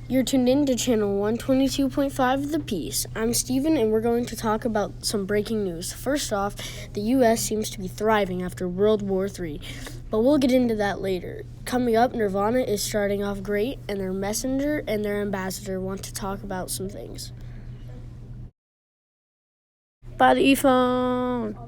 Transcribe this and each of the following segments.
You're tuned in to channel 122.5 The Peace. I'm Steven, and we're going to talk about some breaking news. First off, the U.S. seems to be thriving after World War III, but we'll get into that later. Coming up, Nirvana is starting off great, and their messenger and their ambassador want to talk about some things. By the earphone.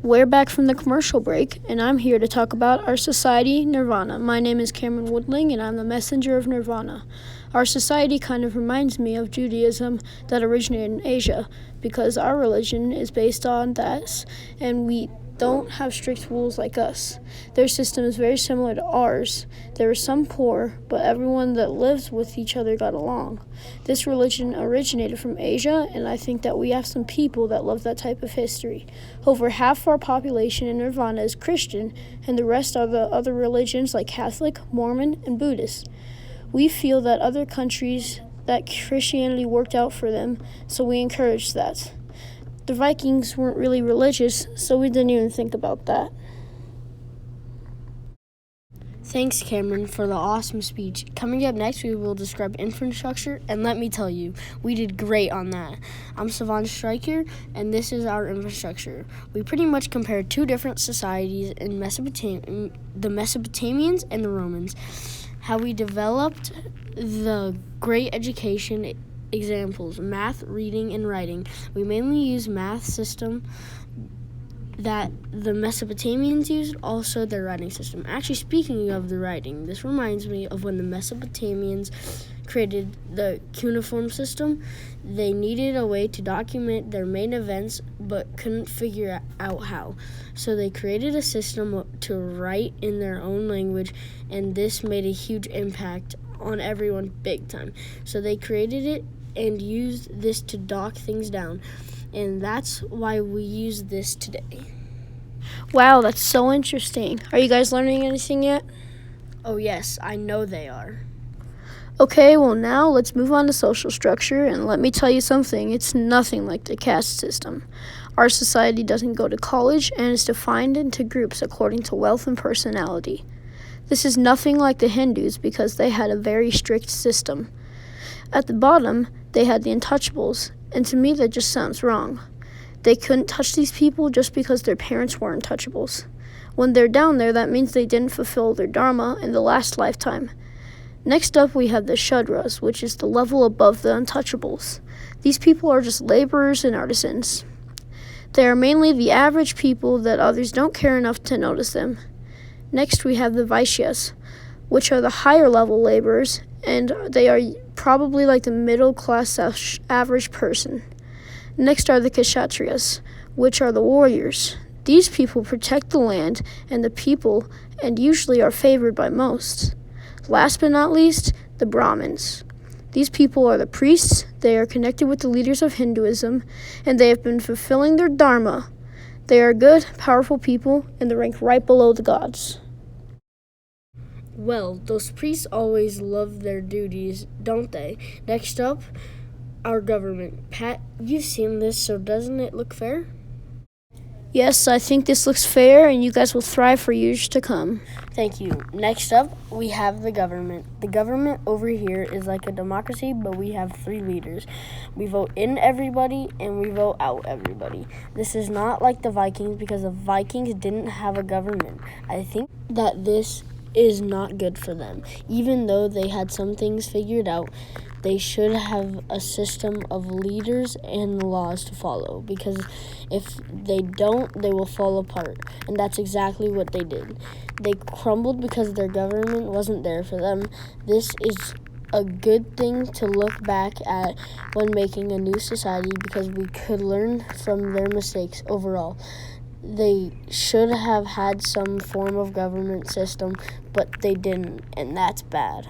We're back from the commercial break, and I'm here to talk about our society, Nirvana. My name is Cameron Woodling, and I'm the messenger of Nirvana. Our society kind of reminds me of Judaism that originated in Asia, because our religion is based on that, and we don't have strict rules like us. Their system is very similar to ours. There are some poor, but everyone that lives with each other got along. This religion originated from Asia, and I think that we have some people that love that type of history. Over half of our population in Nirvana is Christian, and the rest are the other religions like Catholic, Mormon, and Buddhist. We feel that other countries that Christianity worked out for them, so we encourage that. The Vikings weren't really religious, so we didn't even think about that. Thanks, Cameron, for the awesome speech. Coming up next, we will describe infrastructure, and let me tell you, we did great on that. I'm Savon Stryker, and this is our infrastructure. We pretty much compared two different societies in the Mesopotamians and the Romans, how we developed the great education examples, math, reading, and writing. We mainly use math system that the Mesopotamians used, also their writing system. Actually, speaking of the writing, this reminds me of when the Mesopotamians created the cuneiform system. They needed a way to document their main events, but couldn't figure out how. So they created a system to write in their own language, and this made a huge impact on everyone big time. So they created it and used this to dock things down, and that's why we use this today. Wow, that's so interesting. Are you guys learning anything yet? Oh yes, I know they are. Okay, well now let's move on to social structure, and let me tell you something, it's nothing like the caste system. Our society doesn't go to college and is defined into groups according to wealth and personality. This is nothing like the Hindus because they had a very strict system. At the bottom, they had the untouchables, and to me that just sounds wrong. They couldn't touch these people just because their parents were untouchables. When they're down there, that means they didn't fulfill their dharma in the last lifetime. Next up, we have the Shudras, which is the level above the untouchables. These people are just laborers and artisans. They are mainly the average people that others don't care enough to notice them. Next, we have the Vaishyas, which are the higher level laborers, and they are probably like the middle class average person. Next are the Kshatriyas, which are the warriors. These people protect the land and the people and usually are favored by most. Last but not least, the Brahmins. These people are the priests, they are connected with the leaders of Hinduism, and they have been fulfilling their dharma. They are good, powerful people, and they rank right below the gods. Well, those priests always love their duties, don't they? Next up, our government. Pat, you've seen this, so doesn't it look fair? Yes, I think this looks fair, and you guys will thrive for years to come. Thank you. Next up, we have the government. The government over here is like a democracy, but we have 3 leaders. We vote in everybody, and we vote out everybody. This is not like the Vikings, because the Vikings didn't have a government. I think that this is not good for them. Even though they had some things figured out, they should have a system of leaders and laws to follow, because if they don't, they will fall apart. And that's exactly what they did. They crumbled because their government wasn't there for them. This is a good thing to look back at when making a new society, because we could learn from their mistakes overall. They should have had some form of government system, but they didn't, and that's bad.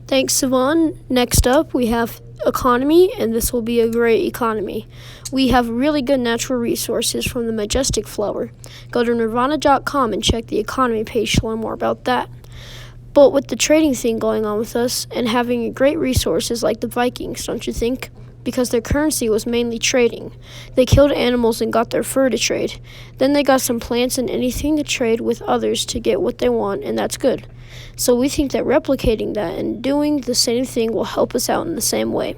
Thanks, Savon. Next up, we have economy, and this will be a great economy. We have really good natural resources from the majestic flower. Go to nirvana.com and check the economy page to learn more about that. But with the trading thing going on with us and having great resources like the Vikings, don't you think? because their currency was mainly trading. They killed animals and got their fur to trade. Then they got some plants and anything to trade with others to get what they want, and that's good. So we think that replicating that and doing the same thing will help us out in the same way.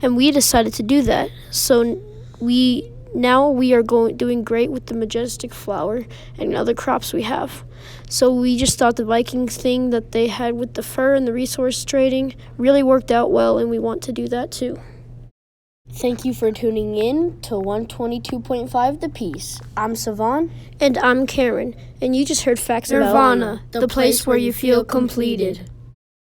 And we decided to do that. So we are doing great with the majestic flower and other crops we have. So we just thought the Vikings thing that they had with the fur and the resource trading really worked out well, and we want to do that too. Thank you for tuning in to 122.5 The Peace. I'm Savan. And I'm Cameron, and you just heard facts about Nirvana, the place where you feel completed.